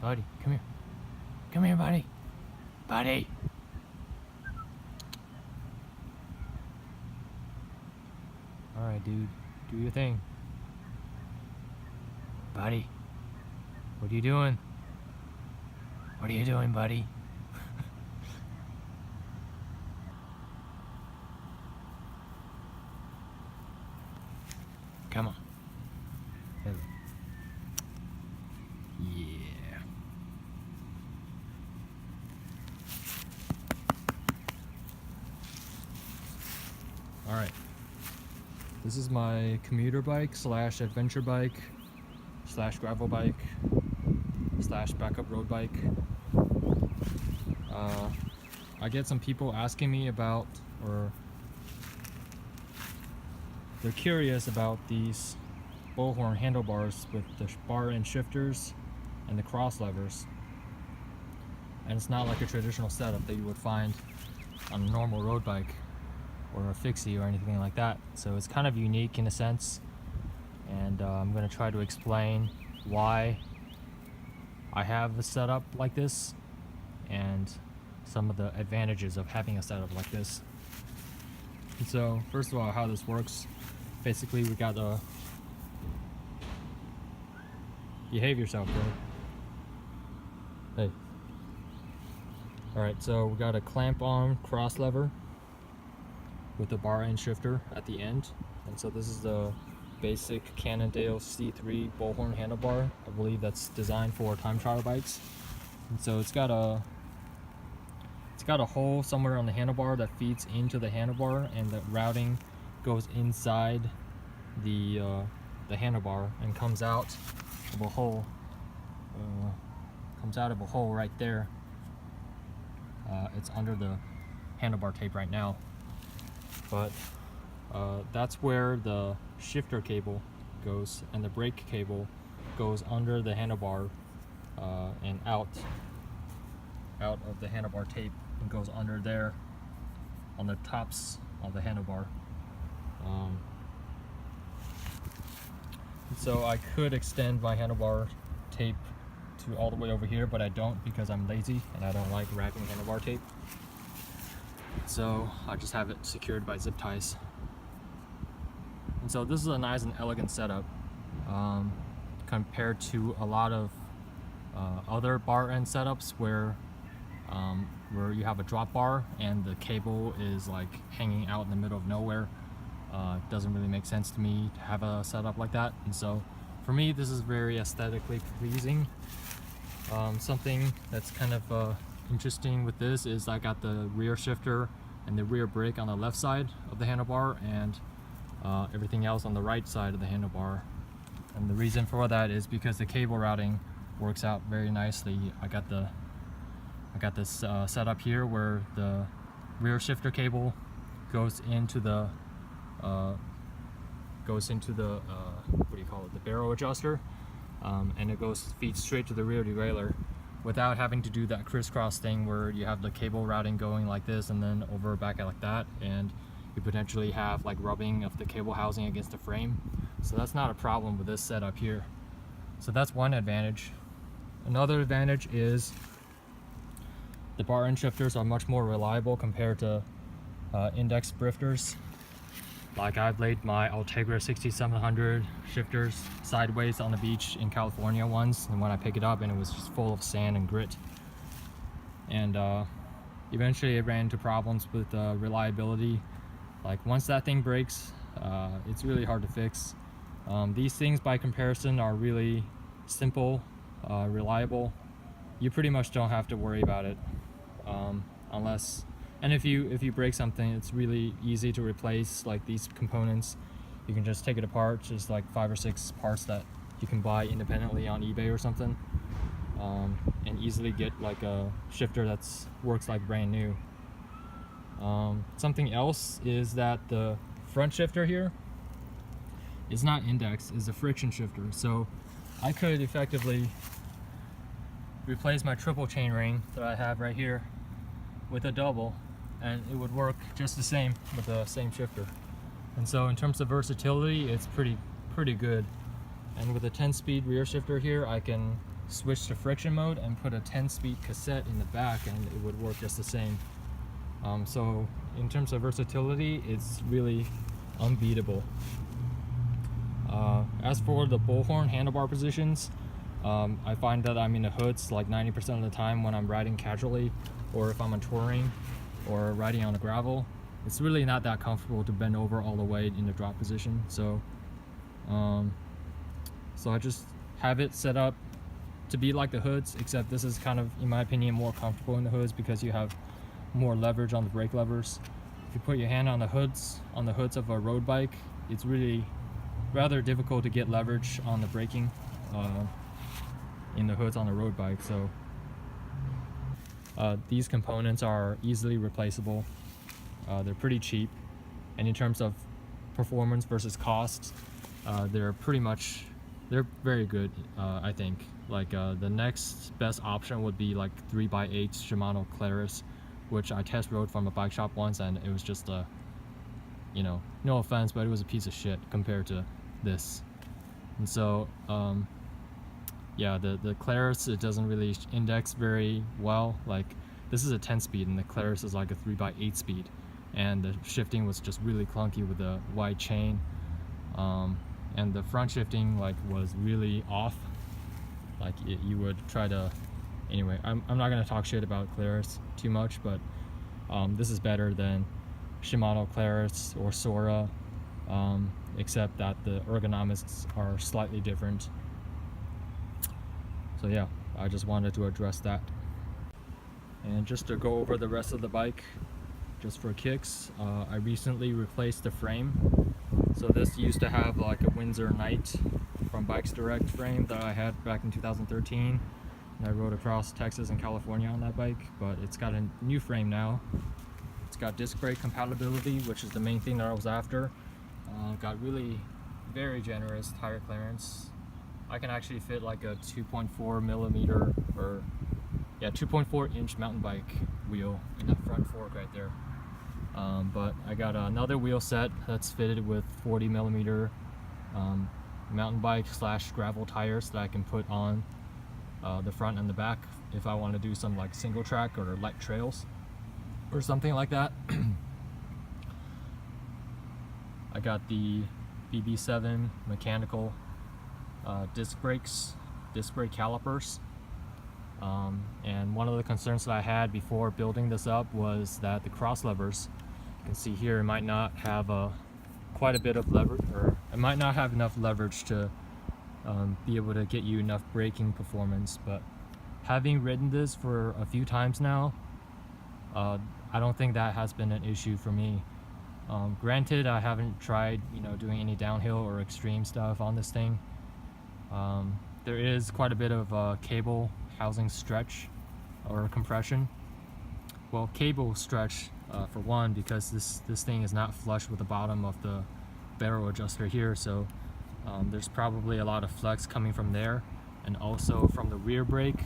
Buddy, come here. Come here, buddy. Buddy. Alright, dude. Do your thing. Buddy. What are you doing? What are you doing, buddy? Come on. Yeah. Alright. This is my commuter bike slash adventure bike slash gravel bike slash backup road bike. I get some people asking me about, or they're curious about these bullhorn handlebars with the bar end shifters and the cross levers. And it's not like a traditional setup that you would find on a normal road bike or a fixie or anything like that. So it's kind of unique in a sense, and I'm going to try to explain why I have a setup like this and some of the advantages of having a setup like this. And so first of all, how this works, basically we got a behave yourself, bro. Hey. Alright, so we got a clamp on cross lever with a bar end shifter at the end. And so this is the basic Cannondale C3 bullhorn handlebar. I believe that's designed for time trial bikes. And so it's got a hole somewhere on the handlebar that feeds into the handlebar, and the routing goes inside the handlebar and comes out of a hole. Right there. It's under the handlebar tape right now, but that's where the shifter cable goes, and the brake cable goes under the handlebar and out of the handlebar tape and goes under there on the tops of the handlebar. So I could extend my handlebar tape to all the way over here, but I don't, because I'm lazy and I don't like wrapping handlebar tape. So I just have it secured by zip ties. And so this is a nice and elegant setup compared to a lot of other bar end setups where you have a drop bar and the cable is like hanging out in the middle of nowhere. It doesn't really make sense to me to have a setup like that. And so for me, this is very aesthetically pleasing. Something that's kind of interesting with this is I got the rear shifter and the rear brake on the left side of the handlebar, and everything else on the right side of the handlebar. And the reason for that is because the cable routing works out very nicely. I got this setup here where the rear shifter cable goes into the what do you call it, the barrel adjuster, and it feeds straight to the rear derailleur without having to do that crisscross thing where you have the cable routing going like this and then over back like that, and you potentially have like rubbing of the cable housing against the frame. So that's not a problem with this setup here. So that's one advantage. Another advantage is the bar end shifters are much more reliable compared to index drifters. Like I've laid my Ultegra 6700 shifters sideways on the beach in California once, and when I pick it up and it was just full of sand and grit. And eventually it ran into problems with reliability. Like once that thing breaks, it's really hard to fix. These things by comparison are really simple, reliable. You pretty much don't have to worry about it unless, and if you break something, it's really easy to replace. Like these components, you can just take it apart, just like 5 or 6 parts that you can buy independently on eBay or something, and easily get like a shifter that's works like brand new. Something else is that the front shifter here is not index, is a friction shifter. So I could effectively replace my triple chain ring that I have right here with a double, and it would work just the same with the same shifter. And so in terms of versatility, it's pretty good. And with a 10-speed rear shifter here, I can switch to friction mode and put a 10-speed cassette in the back, and it would work just the same. So in terms of versatility, it's really unbeatable. As for the bullhorn handlebar positions, I find that I'm in the hoods like 90% of the time when I'm riding casually, or if I'm on touring or riding on the gravel. It's really not that comfortable to bend over all the way in the drop position. So I just have it set up to be like the hoods, except this is kind of, in my opinion, more comfortable in the hoods because you have more leverage on the brake levers. If you put your hand on the hoods of a road bike, it's really rather difficult to get leverage on the braking in the hoods on the road bike. So these components are easily replaceable. They're pretty cheap, and in terms of performance versus cost, they're very good. I think like the next best option would be like 3x8 Shimano Claris, which I test rode from a bike shop once, and it was just a, you know, no offense, but it was a piece of shit compared to this. And so yeah, the Claris, it doesn't really index very well. Like, this is a 10-speed and the Claris is like a 3x8 speed, and the shifting was just really clunky with the wide chain, and the front shifting like was really off. Like you would try to, anyway, I'm not gonna talk shit about Claris too much, but this is better than Shimano Claris or Sora, except that the ergonomics are slightly different. So yeah, I just wanted to address that. And just to go over the rest of the bike, just for kicks, I recently replaced the frame. So this used to have like a Windsor Knight from Bikes Direct frame that I had back in 2013. And I rode across Texas and California on that bike, but it's got a new frame now. It's got disc brake compatibility, which is the main thing that I was after. Got really very generous tire clearance. I can actually fit like a 2.4 millimeter or 2.4 inch mountain bike wheel in that front fork right there. But I got another wheel set that's fitted with 40 millimeter mountain bike / gravel tires that I can put on the front and the back if I want to do some like single track or light trails or something like that. I got the BB7 mechanical disc brake calipers, and one of the concerns that I had before building this up was that the cross levers, you can see here, it might not have quite a bit of leverage, or it might not have enough leverage to be able to get you enough braking performance. But having ridden this for a few times now, I don't think that has been an issue for me. Granted, I haven't tried, doing any downhill or extreme stuff on this thing. There is quite a bit of cable housing stretch or compression. Well, cable stretch for one, because this thing is not flush with the bottom of the barrel adjuster here, so there's probably a lot of flex coming from there, and also from the rear brake.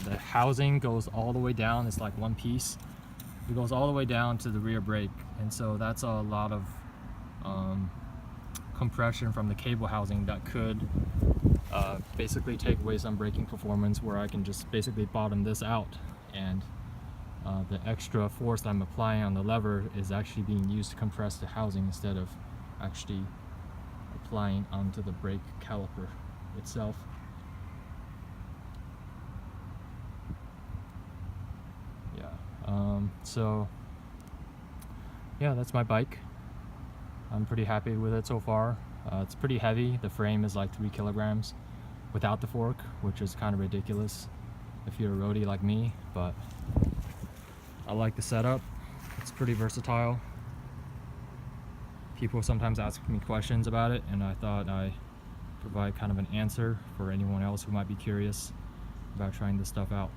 The housing goes all the way down. It's like one piece. It goes all the way down to the rear brake, and so that's a lot of compression from the cable housing that could basically take away some braking performance, where I can just basically bottom this out, and the extra force that I'm applying on the lever is actually being used to compress the housing instead of actually applying onto the brake caliper itself. So yeah, that's my bike. I'm pretty happy with it so far. It's pretty heavy. The frame is like 3 kilograms without the fork, which is kind of ridiculous if you're a roadie like me, but I like the setup. It's pretty versatile. People sometimes ask me questions about it, and I thought I'd provide kind of an answer for anyone else who might be curious about trying this stuff out.